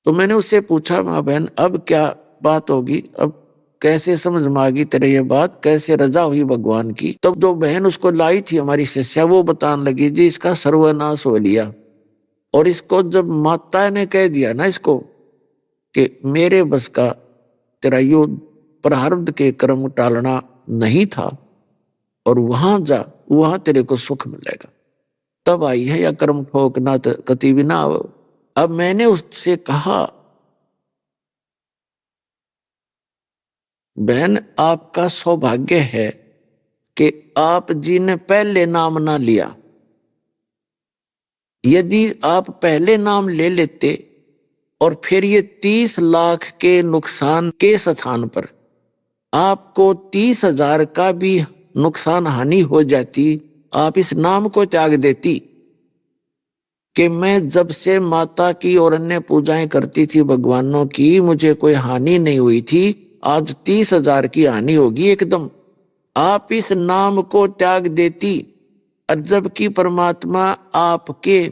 तो मैंने उससे पूछा, माँ बहन अब क्या बात होगी, अब कैसे समझ में आ गई तेरे ये बात, कैसे रजा हुई भगवान की। तब जो बहन उसको लाई थी हमारी शिष्या, वो बताने लगी जी इसका सर्वनाश हो लिया। और इसको जब माता ने कह दिया ना इसको कि मेरे बस का तेरा यो प्रारब्ध के कर्म टालना नहीं था, और वहां जा, वहां तेरे को सुख मिलेगा, तब आई है या कर्म ठोकना कति भी ना। अब मैंने उससे कहा, बहन आपका सौभाग्य है कि आप जी ने पहले नाम ना लिया। यदि आप पहले नाम ले लेते और फिर ये 30 लाख के नुकसान के स्थान पर आपको 30,000 का भी नुकसान हानि हो जाती, आप इस नाम को त्याग देती कि मैं जब से माता की और अन्य पूजाएं करती थी भगवानों की, मुझे कोई हानि नहीं हुई थी, आज 30,000 की हानि होगी एकदम। आप इस नाम को त्याग देती, और जबकि परमात्मा आपके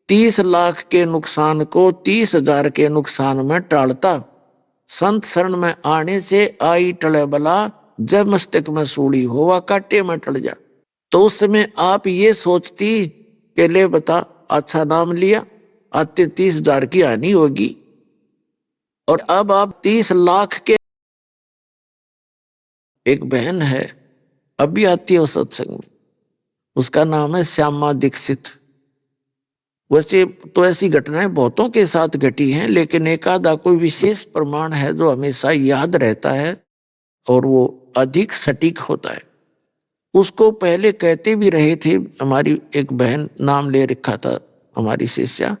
30 लाख के नुकसान को 30,000 के नुकसान में टालता। संत शरण में आने से आई टले बला, जब मस्तक में सूड़ी होवा काटे में टल जा। तो उस समय आप ये सोचती कि ले बता अच्छा नाम लिया, आते 30,000 की हानि होगी, और अब आप 30 लाख के। एक बहन है अभी आती है उस सत्संग में, उसका नाम है श्यामा दीक्षित। वैसे तो ऐसी घटनाएं बहुतों के साथ घटी हैं, लेकिन एक आधा कोई विशेष प्रमाण है जो हमेशा याद रहता है और वो अधिक सटीक होता है। उसको पहले कहते भी रहे थे, हमारी एक बहन नाम ले रखा था हमारी शिष्या,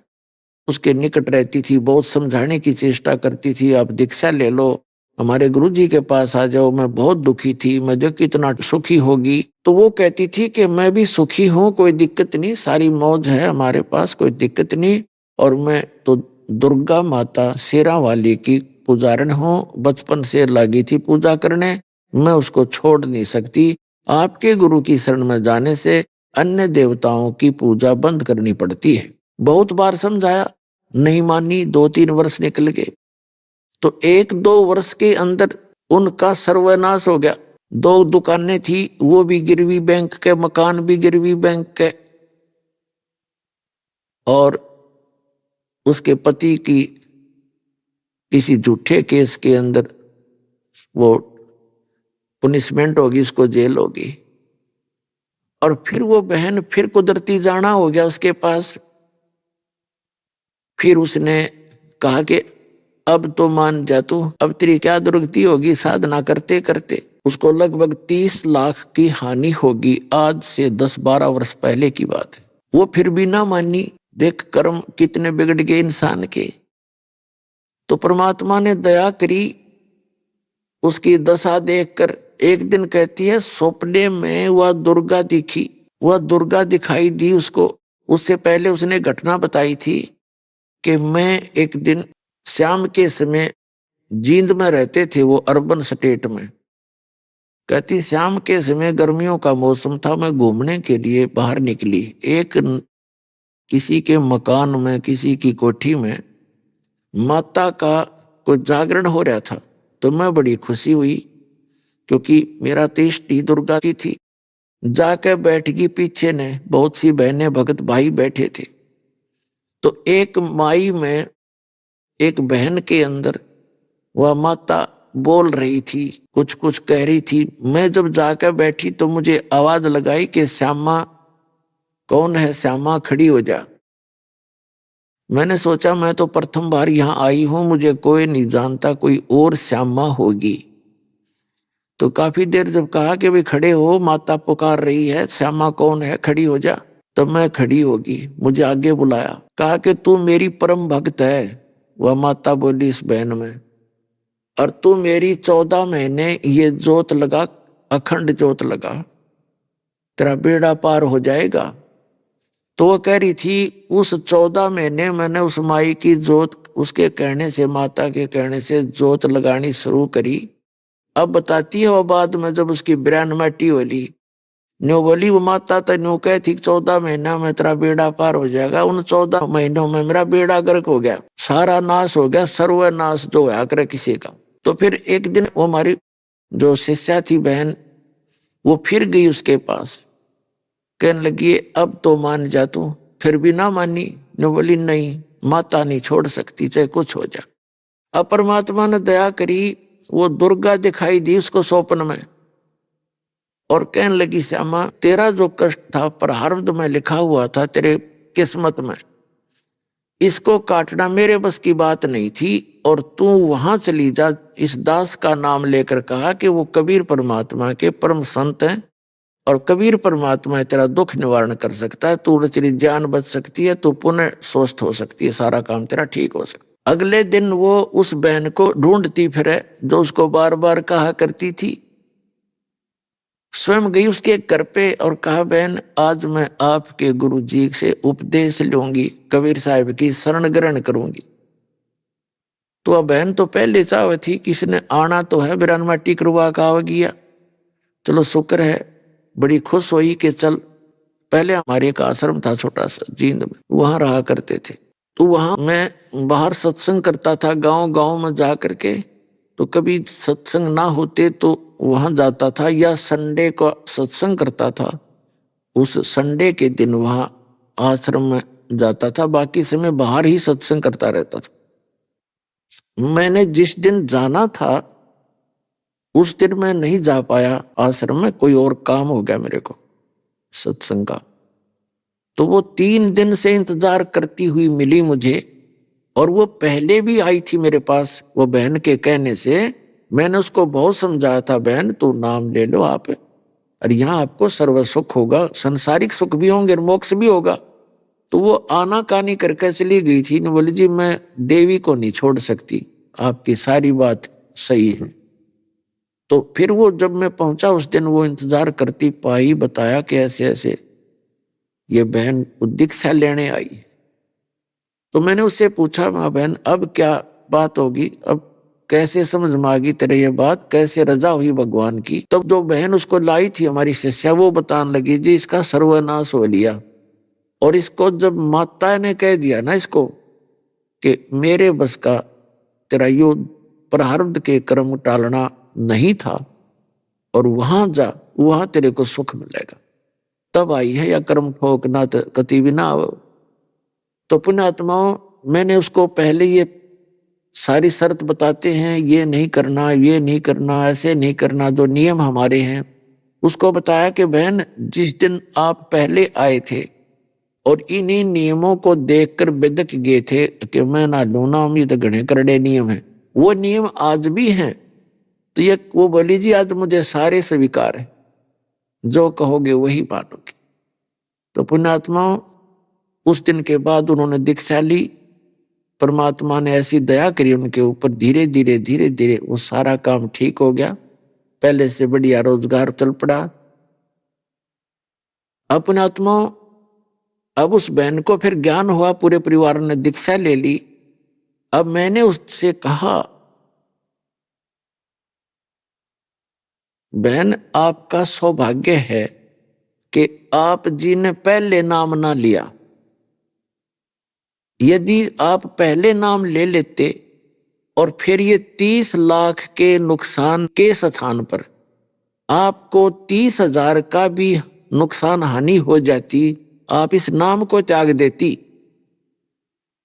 उसके निकट रहती थी, बहुत समझाने की चेष्टा करती थी, आप दीक्षा ले लो, हमारे गुरुजी के पास आ जाओ, मैं बहुत दुखी थी, मैं जो कितना सुखी होगी। तो वो कहती थी कि मैं भी सुखी हूँ, कोई दिक्कत नहीं, सारी मौज है हमारे पास, कोई दिक्कत नहीं, और मैं तो दुर्गा माता शेरा वाली की पुजारन हूँ, बचपन से लगी थी पूजा करने, मैं उसको छोड़ नहीं सकती। आपके गुरु की शरण में जाने से अन्य देवताओं की पूजा बंद करनी पड़ती है। बहुत बार समझाया, नहीं मानी, 2-3 वर्ष निकल गए, तो 1-2 वर्ष के अंदर उनका सर्वनाश हो गया। 2 दुकानें थी, वो भी गिरवी बैंक के, मकान भी गिरवी बैंक के, और उसके पति की किसी झूठे केस के अंदर वो पुनिशमेंट होगी, उसको जेल होगी। और फिर वो बहन फिर कुदरती जाना हो गया उसके पास। फिर उसने कहा कि अब तो मान जा तू, अब तेरी क्या दुर्गति होगी साधना करते करते। उसको लगभग 30 लाख की हानि होगी, आज से 10-12 वर्ष पहले की बात है। वो फिर भी ना मानी, देख कर्म कितने बिगड़ गए इंसान के। तो परमात्मा ने दया करी, उसकी दशा देखकर एक दिन कहती है सपने में वह दुर्गा दिखी, वह दुर्गा दिखाई दी उसको। उससे पहले उसने घटना बताई थी कि मैं एक दिन शाम के समय, जींद में रहते थे वो अर्बन स्टेट में, कहती शाम के समय गर्मियों का मौसम था, मैं घूमने के लिए बाहर निकली, एक किसी के मकान में, किसी की कोठी में माता का कोई जागरण हो रहा था। तो मैं बड़ी खुशी हुई, क्योंकि मेरा तो इष्ट ही दुर्गा की थी। जाकर बैठ गई पीछे ने, बहुत सी बहनें भगत भाई बैठे थे। तो एक माई में, एक बहन के अंदर वह माता बोल रही थी, कुछ कुछ कह रही थी। मैं जब जाकर बैठी तो मुझे आवाज लगाई कि श्यामा कौन है, श्यामा खड़ी हो जा। मैंने सोचा मैं तो प्रथम बार यहाँ आई हूं, मुझे कोई नहीं जानता, कोई और श्यामा होगी। तो काफी देर जब कहा कि भाई खड़े हो, माता पुकार रही है, श्यामा कौन है, खड़ी हो जा, तब मैं खड़ी होगी। मुझे आगे बुलाया, कहा कि तू मेरी परम भक्त है। वह माता बोली इस बहन में, और तू मेरी 14 महीने ये जोत लगा, अखंड जोत लगा, तेरा बेड़ा पार हो जाएगा। तो वो कह रही थी उस 14 महीने मैंने उस माई की जोत, उसके कहने से, माता के कहने से जोत लगानी शुरू करी। अब बताती है वो बाद में जब उसकी 92 होली, न्यू बोली वो माता तो न्यू कह थी 14 महीना में तेरा बेड़ा पार हो जाएगा, उन 14 महीनों में मेरा बेड़ा गर्क हो गया। सारा नाश हो गया, सर्वनाश जो होया करे किसी का। तो फिर एक दिन वो हमारी जो शिष्या थी बहन, वो फिर गई उसके पास, कहने लगी अब तो मान जा तू। फिर भी ना मानी, ने बोली नहीं, माता नहीं छोड़ सकती चाहे कुछ हो जाए। अब परमात्मा ने दया करी, वो दुर्गा दिखाई दी उसको स्वप्न में और कहने लगी श्यामा तेरा जो कष्ट था प्रारब्ध में लिखा हुआ था तेरे किस्मत में, इसको काटना मेरे बस की बात नहीं थी, और तू वहां चली जा। इस दास का नाम लेकर कहा कि वो कबीर परमात्मा के परम संत हैं और कबीर परमात्मा तेरा दुख निवारण कर सकता है, तू तेरी जान बच सकती है, तू पुनः स्वस्थ हो सकती है, सारा काम तेरा ठीक हो सकता है। अगले दिन वो उस बहन को ढूंढती फिरे जो उसको बार बार कहा करती थी, स्वयं गई उसके घर पे और कहा बहन आज मैं आपके गुरु जी से उपदेश लूंगी, कबीर साहब की शरण ग्रहण करूंगी। तो वह बहन तो पहले चाह थी किसने आना तो है, बिरान माटी करवा का आ गया, चलो शुक्र है, बड़ी खुश हुई कि चल। पहले हमारे एक आश्रम था छोटा सा जींद में, वहां रहा करते थे। तो वहां मैं बाहर सत्संग करता था गांव गांव में जा करके, तो कभी सत्संग ना होते तो वहां जाता था, या संडे को सत्संग करता था उस संडे के दिन वहां आश्रम में जाता था, बाकी समय बाहर ही सत्संग करता रहता था। मैंने जिस दिन जाना था उस दिन मैं नहीं जा पाया आश्रम में, कोई और काम हो गया मेरे को सत्संग का। तो वो 3 दिन से इंतजार करती हुई मिली मुझे, और वो पहले भी आई थी मेरे पास, वो बहन के कहने से। मैंने उसको बहुत समझाया था बहन तू नाम ले लो आप, और यहाँ आपको सर्व सुख होगा, संसारिक सुख भी होंगे मोक्ष भी होगा। तो वो आना कानी करके चली गई थी, ने बोली जी मैं देवी को नहीं छोड़ सकती, आपकी सारी बात सही है। तो फिर वो जब मैं पहुंचा उस दिन, वो इंतजार करती पाई, बताया कि ऐसे ऐसे ये बहन दीक्षा लेने आई। तो मैंने उससे पूछा माँ बहन अब क्या बात होगी, अब कैसे समझ में आ गई तेरे ये बात, कैसे रजा हुई भगवान की। तब जो बहन उसको लाई थी हमारी शिष्या, वो बताने लगी जी इसका सर्वनाश हो लिया, और इसको जब माता ने कह दिया ना इसको कि मेरे बस का तेरा यो प्रारब्ध के कर्म टालना नहीं था, और वहां जा वहां तेरे को सुख मिलेगा, तब आई है, या कर्म ठोकना तो कति भी ना आओ। तो पुण्यात्माओं मैंने उसको पहले ये सारी शर्त बताते हैं, ये नहीं करना, ये नहीं करना, ऐसे नहीं करना, जो नियम हमारे हैं उसको बताया कि बहन जिस दिन आप पहले आए थे और इन्हीं नियमों को देखकर बिदक गए थे कि मैं ना लूना, ये तो घने करड़े नियम है, वो नियम आज भी हैं। तो ये वो बोली जी आज मुझे सारे स्वीकार है, जो कहोगे वही मानोगे। तो पुण्यात्माओं उस दिन के बाद उन्होंने दीक्षा ली, परमात्मा ने ऐसी दया करी उनके ऊपर, धीरे धीरे धीरे धीरे वो सारा काम ठीक हो गया, पहले से बढ़िया रोजगार चल पड़ा। अब पुण्यात्माओं अब उस बहन को फिर ज्ञान हुआ, पूरे परिवार ने दीक्षा ले ली। अब मैंने उससे कहा बहन आपका सौभाग्य है कि आप जी ने पहले नाम ना लिया, यदि आप पहले नाम ले लेते और फिर ये 30 लाख के नुकसान के स्थान पर आपको 30,000 का भी नुकसान हानि हो जाती, आप इस नाम को त्याग देती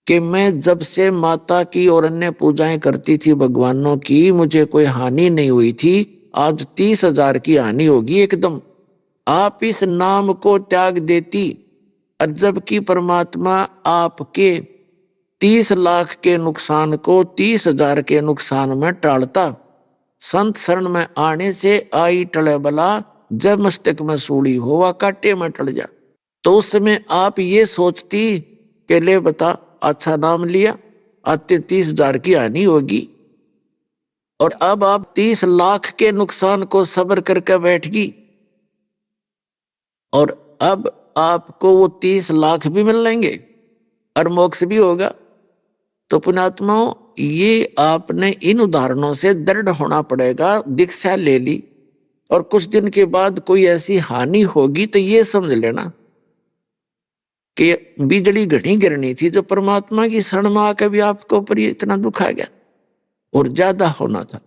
कि मैं जब से माता की और अन्य पूजाएं करती थी भगवानों की, मुझे कोई हानि नहीं हुई थी, आज 30,000 की हानि होगी एकदम, आप इस नाम को त्याग देती। और जबकि परमात्मा आपके 30 लाख के नुकसान को 30,000 के नुकसान में टालता। संत शरण में आने से आई टले बला, जब मस्तक में सूली होवा काटे में टल जा। तो उस समय आप ये सोचती कि ले बता अच्छा नाम लिया, आते 30,000 की हानि होगी, और अब आप 30 लाख के नुकसान को सब्र करके बैठ गई, और अब आपको वो 30 लाख भी मिल लेंगे और मोक्ष भी होगा। तो पुण्यात्माओं ये आपने इन उदाहरणों से दृढ़ होना पड़ेगा। दीक्षा ले ली और कुछ दिन के बाद कोई ऐसी हानि होगी तो ये समझ लेना कि बिजली घनी गिरनी थी, जो परमात्मा की शरण में आकर भी आपको ऊपर ये इतना दुख आ गया और ज्यादा होना था।